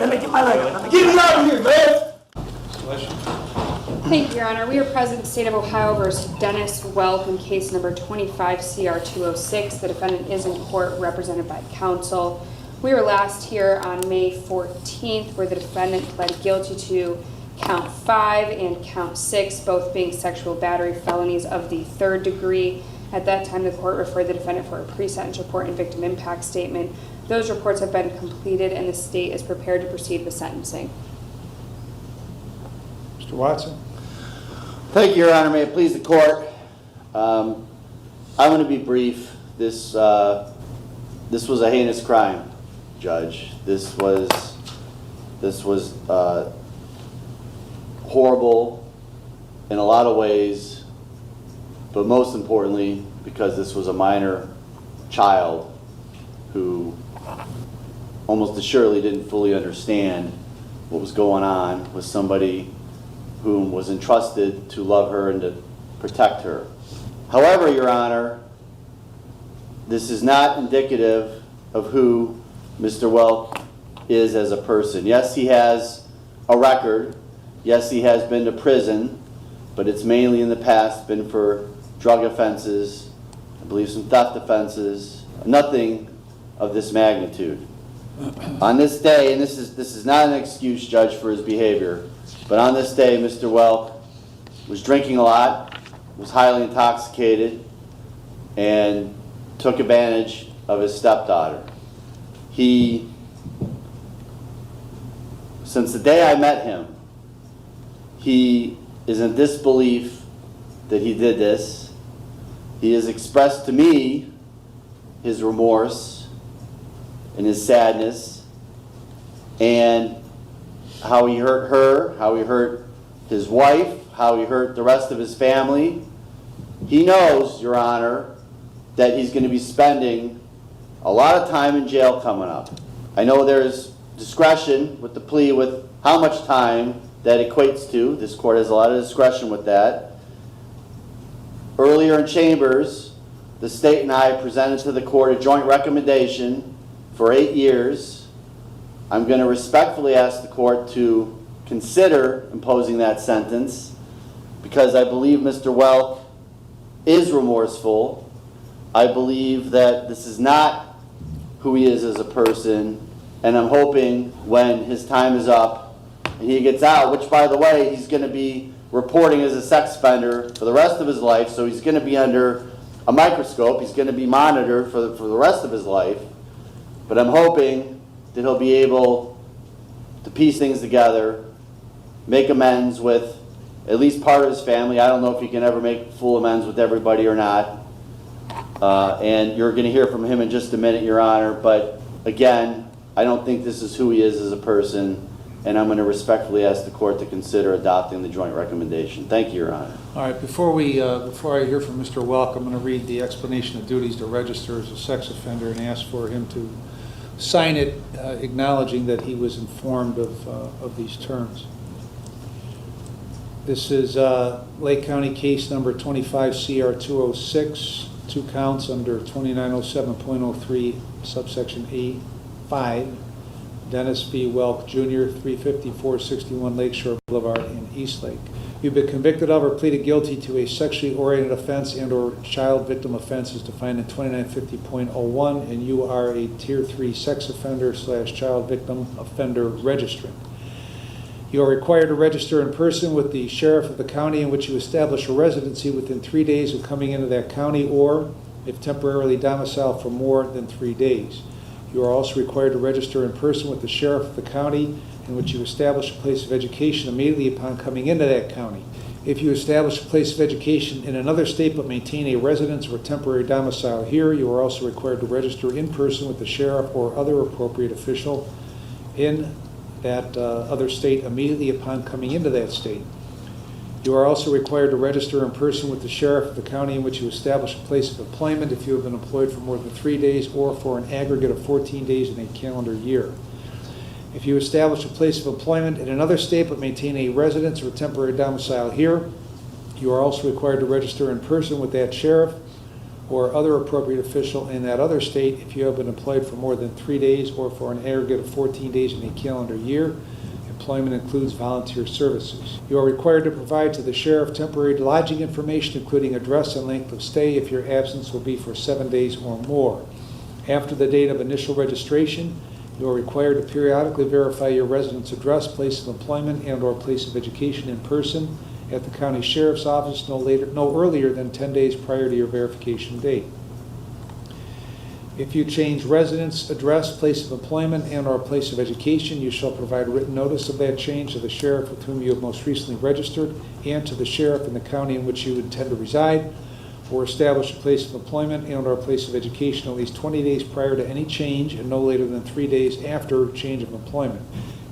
Let me get my leg up. Get him out of here, man! Thank you, Your Honor. We are present in the State of Ohio versus Dennis Welk in case number 25-CR-206. The defendant is in court represented by counsel. We were last here on May 14th where the defendant pled guilty to count 5 and count 6, both being sexual battery felonies of the 3rd degree. At that time, the court referred the defendant for a pre-sentence report and victim impact statement. Those reports have been completed and the state is prepared to proceed with sentencing. Mr. Watson. Thank you, Your Honor. May it please the court. I'm going to be brief. This was a heinous crime, Judge. This was horrible in a lot of ways, but most importantly, because this was a minor child who almost assuredly didn't fully understand what was going on with somebody whom was entrusted to love her and to protect her. However, Your Honor, this is not indicative of who Mr. Welk is as a person. Yes, he has a record. Yes, he has been to prison, but it's mainly in the past been for drug offenses, I believe some theft offenses, nothing of this magnitude. On this day, and this is not an excuse, Judge, for his behavior, but on this day, Mr. Welk was drinking a lot, was highly intoxicated, and took advantage of his stepdaughter. Since the day I met him, he is in disbelief that he did this. He has expressed to me his remorse and his sadness and how he hurt her, how he hurt his wife, how he hurt the rest of his family. He knows, Your Honor, that he's going to be spending a lot of time in jail coming up. I know there's discretion with the plea with how much time that equates to. This court has a lot of discretion with that. Earlier in chambers, the state and I presented to the court a joint recommendation for 8 years. I'm going to respectfully ask the court to consider imposing that sentence because I believe Mr. Welk is remorseful. I believe that this is not who he is as a person, and I'm hoping when his time is up and he gets out, which by the way, he's going to be reporting as a sex offender for the rest of his life, so he's going to be under a microscope, he's going to be monitored for the rest of his life, but I'm hoping that he'll be able to piece things together, make amends with at least part of his family. I don't know if he can ever make full amends with everybody or not. And you're going to hear from him in just a minute, Your Honor. But again, I don't think this is who he is as a person, and I'm going to respectfully ask the court to consider adopting the joint recommendation. Thank you, Your Honor. All right, before I hear from Mr. Welk, I'm going to read the explanation of duties to register as a sex offender and ask for him to sign it, acknowledging that he was informed of these terms. This is Lake County case number 25-CR-206, 2 counts under 2907.03, subsection A5. Dennis V. Welk Jr., 35461 Lakeshore Boulevard in Eastlake. You've been convicted of or pleaded guilty to a sexually oriented offense and or child victim offense as defined in 2950.01, and you are a Tier 3 sex offender / child victim offender registrant. You are required to register in person with the sheriff of the county in which you establish a residency within 3 days of coming into that county, or if temporarily domiciled for more than 3 days. You are also required to register in person with the sheriff of the county in which you establish a place of education immediately upon coming into that county. If you establish a place of education in another state but maintain a residence or temporary domicile here, you are also required to register in person with the sheriff or other appropriate official in that other state immediately upon coming into that state. You are also required to register in person with the sheriff of the county in which you establish a place of employment if you have been employed for more than 3 days or for an aggregate of 14 days in a calendar year. If you establish a place of employment in another state but maintain a residence or temporary domicile here, you are also required to register in person with that sheriff or other appropriate official in that other state if you have been employed for more than 3 days or for an aggregate of 14 days in a calendar year. Employment includes volunteer services. You are required to provide to the sheriff temporary lodging information, including address and length of stay, if your absence will be for 7 days or more. After the date of initial registration, you are required to periodically verify your residence address, place of employment, and/or place of education in person at the county sheriff's office no earlier than 10 days prior to your verification date. If you change residence, address, place of employment, and/or place of education, you shall provide written notice of that change to the sheriff with whom you have most recently registered and to the sheriff in the county in which you intend to reside, or establish a place of employment and/or place of education at least 20 days prior to any change and no later than 3 days after change of employment.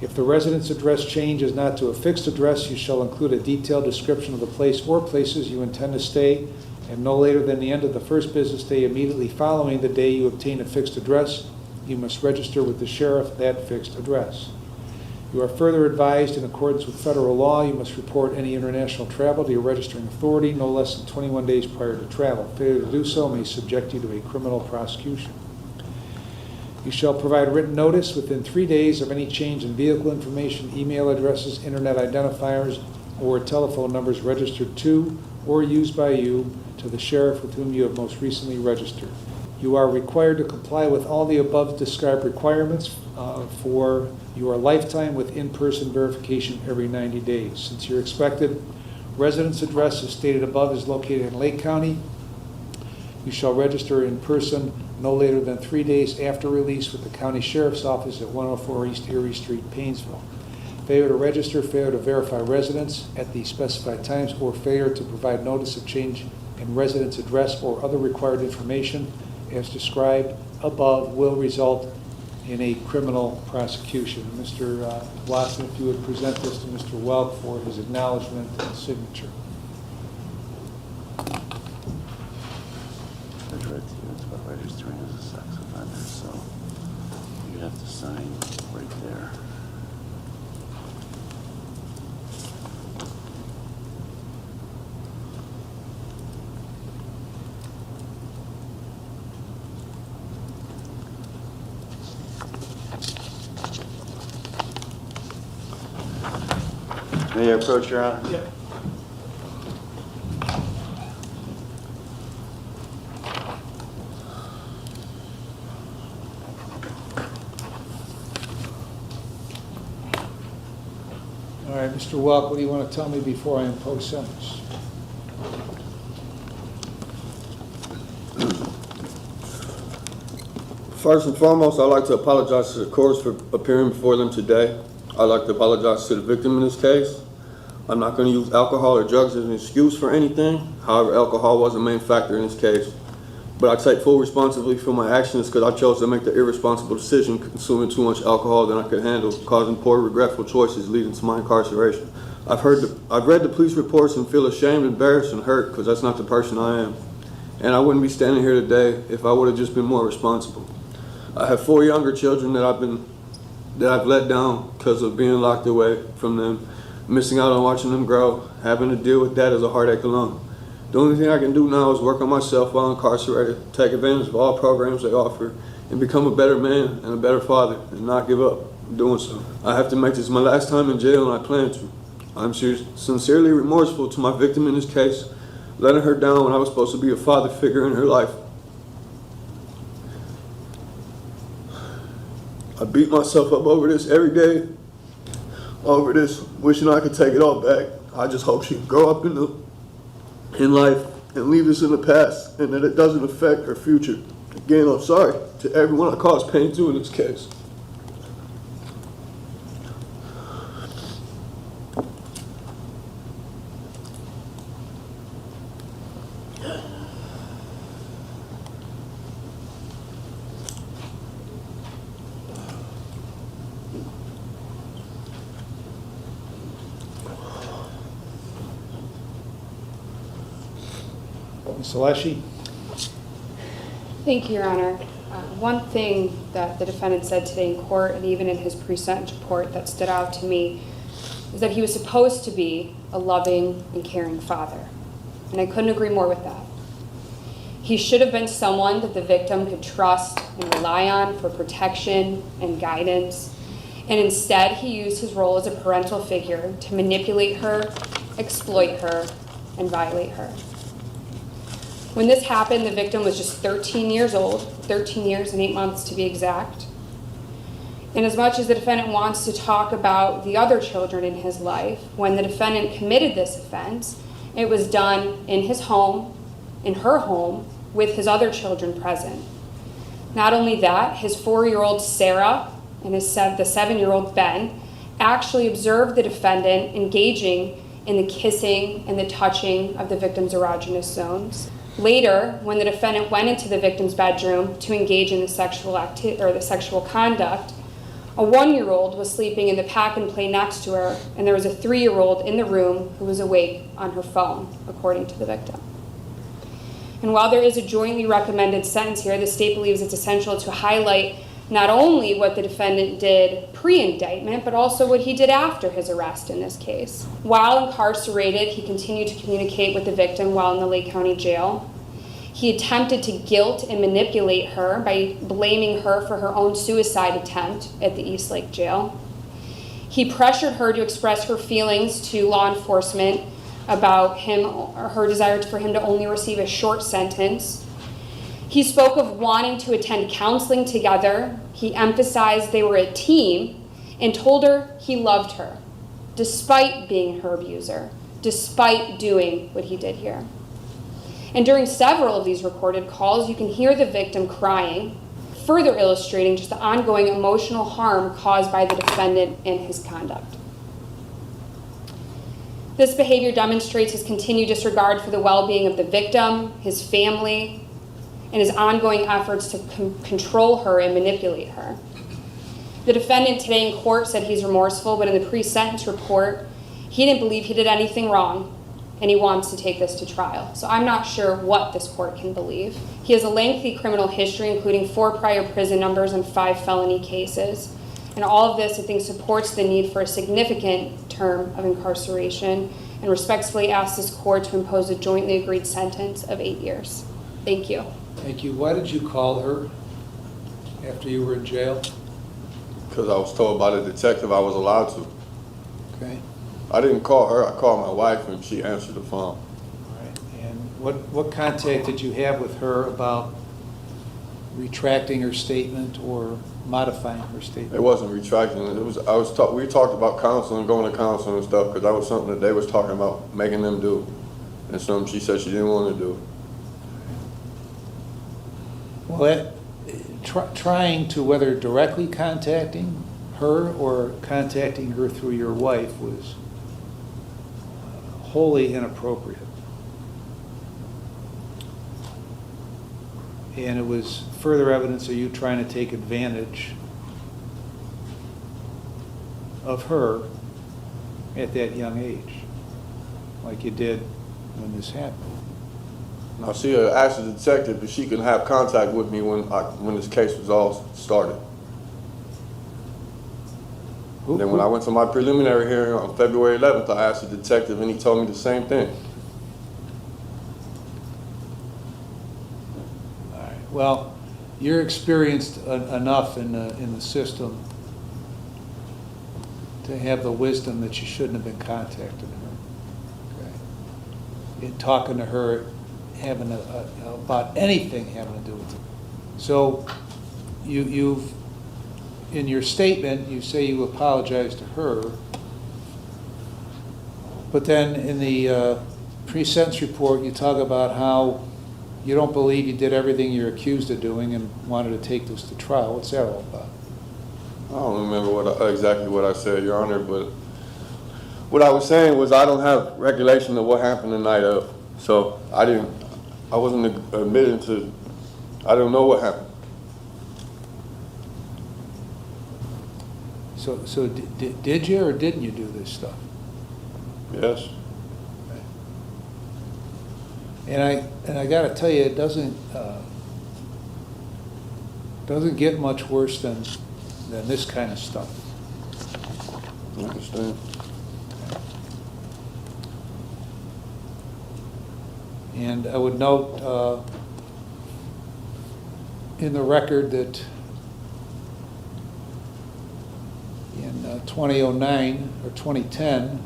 If the residence address change is not to a fixed address, you shall include a detailed description of the place or places you intend to stay, and no later than the end of the first business day immediately following the day you obtain a fixed address, you must register with the sheriff that fixed address. You are further advised, in accordance with federal law, you must report any international travel to your registering authority no less than 21 days prior to travel. Failure to do so may subject you to a criminal prosecution. You shall provide written notice within 3 days of any change in vehicle information, email addresses, internet identifiers, or telephone numbers registered to or used by you to the sheriff with whom you have most recently registered. You are required to comply with all the above described requirements for your lifetime with in-person verification every 90 days. Since your expected residence address as stated above is located in Lake County, you shall register in person no later than 3 days after release with the county sheriff's office at 104 East Erie Street, Painesville. Failure to register, failure to verify residence at the specified times, or failure to provide notice of change in residence address or other required information as described above will result in a criminal prosecution. Mr. Watson, if you would present this to Mr. Welk for his acknowledgement and signature. That's right to you. It's about registering as a sex offender, so you have to sign right there. May I approach, Your Honor? Yep. All right, Mr. Welk, what do you want to tell me before I impose sentence? First and foremost, I'd like to apologize to the courts for appearing before them today. I'd like to apologize to the victim in this case. I'm not going to use alcohol or drugs as an excuse for anything. However, alcohol was a main factor in this case. But I take full responsibility for my actions because I chose to make the irresponsible decision consuming too much alcohol than I could handle, causing poor, regretful choices leading to my incarceration. I've read the police reports and feel ashamed, embarrassed, and hurt because that's not the person I am. And I wouldn't be standing here today if I would have just been more responsible. I have 4 younger children that I've let down because of being locked away from them, missing out on watching them grow, having to deal with that as a heartache alone. The only thing I can do now is work on myself while incarcerated, take advantage of all programs they offer, and become a better man and a better father, and not give up doing so. I have to make this my last time in jail, and I plan to. I'm sincerely remorseful to my victim in this case, letting her down when I was supposed to be a father figure in her life. I beat myself up over this every day, over this, wishing I could take it all back. I just hope she can grow up in life and leave this in the past, and that it doesn't affect her future. Again, I'm sorry to everyone I caused pain to in this case. Ms. Alessi? Thank you, Your Honor. One thing that the defendant said today in court, and even in his pre-sentence report, that stood out to me is that he was supposed to be a loving and caring father. And I couldn't agree more with that. He should have been someone that the victim could trust and rely on for protection and guidance. And instead, he used his role as a parental figure to manipulate her, exploit her, and violate her. When this happened, the victim was just 13 years old, 13 years and 8 months to be exact. And as much as the defendant wants to talk about the other children in his life, when the defendant committed this offense, it was done in his home, in her home, with his other children present. Not only that, his 4-year-old Sarah and the 7-year-old Ben actually observed the defendant engaging in the kissing and the touching of the victim's erogenous zones. Later, when the defendant went into the victim's bedroom to engage in the sexual conduct, a 1-year-old was sleeping in the pack and play next to her, and there was a 3-year-old in the room who was awake on her phone, according to the victim. And while there is a jointly recommended sentence here, the state believes it's essential to highlight not only what the defendant did pre-indictment, but also what he did after his arrest in this case. While incarcerated, he continued to communicate with the victim while in the Lake County Jail. He attempted to guilt and manipulate her by blaming her for her own suicide attempt at the East Lake Jail. He pressured her to express her feelings to law enforcement about him, or her desire for him to only receive a short sentence. He spoke of wanting to attend counseling together. He emphasized they were a team and told her he loved her, despite being her abuser, despite doing what he did here. And during several of these recorded calls, you can hear the victim crying, further illustrating just the ongoing emotional harm caused by the defendant and his conduct. This behavior demonstrates his continued disregard for the well-being of the victim, his family, and his ongoing efforts to control her and manipulate her. The defendant today in court said he's remorseful, but in the pre-sentence report, he didn't believe he did anything wrong, and he wants to take this to trial. So I'm not sure what this court can believe. He has a lengthy criminal history, including 4 prior prison numbers and 5 felony cases. And all of this, I think, supports the need for a significant term of incarceration, and respectfully ask this court to impose a jointly agreed sentence of 8 years. Thank you. Thank you. Why did you call her after you were in jail? Because I was told by the detective I was allowed to. Okay. I didn't call her, I called my wife and she answered the phone. All right. And what contact did you have with her about retracting her statement or modifying her statement? It wasn't retracting, we talked about counseling, going to counseling and stuff, because that was something that they was talking about making them do. And something she said she didn't want to do. Well, trying to, whether directly contacting her or contacting her through your wife, was wholly inappropriate. And it was further evidence of you trying to take advantage of her at that young age, like you did when this happened. Now she had asked the detective if she could have contact with me when this case was all started. Then when I went to my preliminary hearing on February 11th, I asked the detective and he told me the same thing. All right. Well, you're experienced enough in the system to have the wisdom that you shouldn't have been contacting her. Okay. In talking to her, having about anything having to do with it. So you've in your statement you say you apologize to her, but then in the pre-sentence report you talk about how you don't believe you did everything you're accused of doing and wanted to take this to trial. What's that all about? I don't remember exactly what I said, Your Honor, but what I was saying was I don't have recollection of what happened the night of. So I wasn't admitting to, I don't know what happened. So did you or didn't you do this stuff? Yes. And I got to tell you, it doesn't get much worse than this kind of stuff. I understand. And I would note in the record that in 2009 or 2010,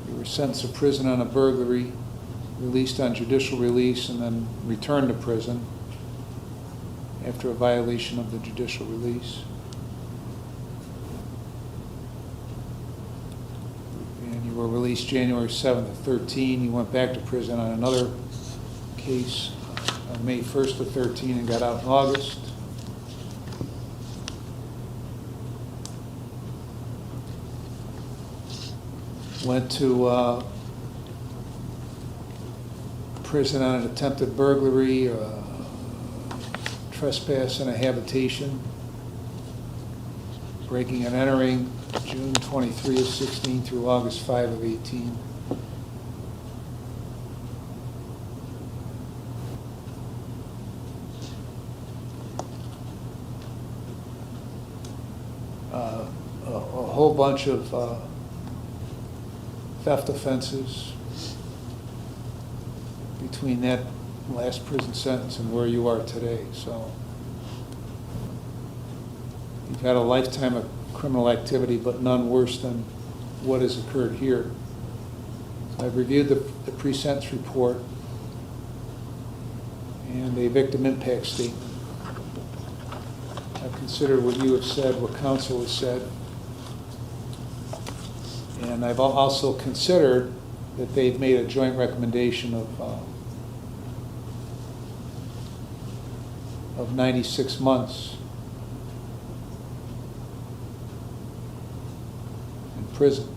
you were sentenced to prison on a burglary, released on judicial release, and then returned to prison after a violation of the judicial release. And you were released January 7th of 13. You went back to prison on another case on May 1st of 13 and got out in August. Went to prison on an attempted burglary, trespass and a habitation, breaking and entering June 23 of 16 through August 5 of 18. A whole bunch of theft offenses between that last prison sentence and where you are today. So you've had a lifetime of criminal activity, but none worse than what has occurred here. I've reviewed the pre-sentence report and a victim impact statement. I've considered what you have said, what counsel has said, and I've also considered that they've made a joint recommendation of 96 months in prison.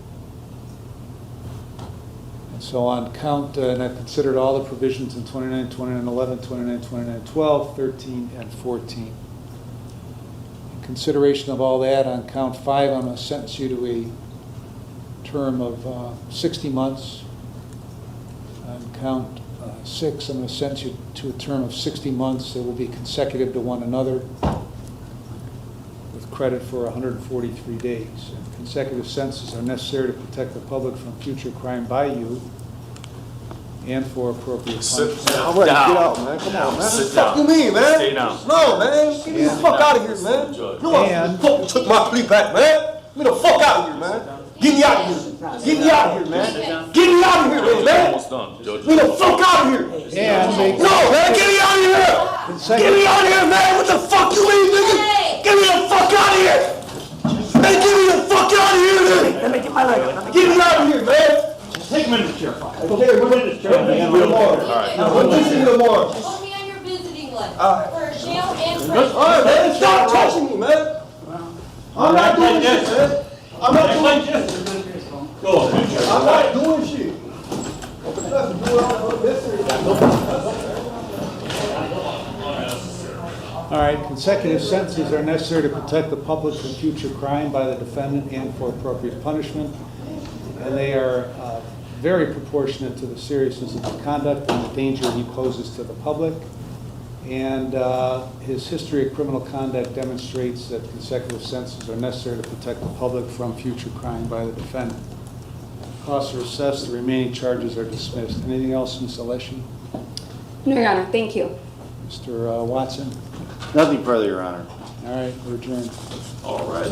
And so on count, and I've considered all the provisions in 29, 29, 11, 29, 29, 12, 13, and 14. In consideration of all that, on count 5, I'm going to sentence you to a term of 60 months. On count 6, I'm going to sentence you to a term of 60 months that will be consecutive to one another with credit for 143 days. And consecutive sentences are necessary to protect the public from future crime by you and for appropriate punishment. I'm ready to get out, man. Come on, man. What the fuck you mean, man? Stay down. No, man. Get me the fuck out of here, man. No, And- I fucking took my plea back, man. Get me the fuck out of here, man. Get me out of here. Get me out of here, man. Get me out of here, man. Almost done, Judge. Get me the fuck out of here. And they- No, man. Get me out of here. Get me out of here, man. What the fuck you mean, nigga? Get me the fuck out of here. Man, get me the fuck out of here, man. Let me get my leg. Get me out of here, man. Take him in the chair. Okay, we're in this chair. We're in the water. We're in the water. Only on your visiting list. For jail and All right, man. Stop touching me, man. I'm not doing shit, man. I'm not doing shit. I'm not doing shit. All right, consecutive sentences are necessary to protect the public from future crime by the defendant and for appropriate punishment. And they are very proportionate to the seriousness of the conduct and the danger he poses to the public. And his history of criminal conduct demonstrates that consecutive sentences are necessary to protect the public from future crime by the defendant. Costs are assessed, the remaining charges are dismissed. Anything else, Ms. Alessi? No, Your Honor, thank you. Mr. Watson? Nothing further, Your Honor. All right, we're adjourned. All right.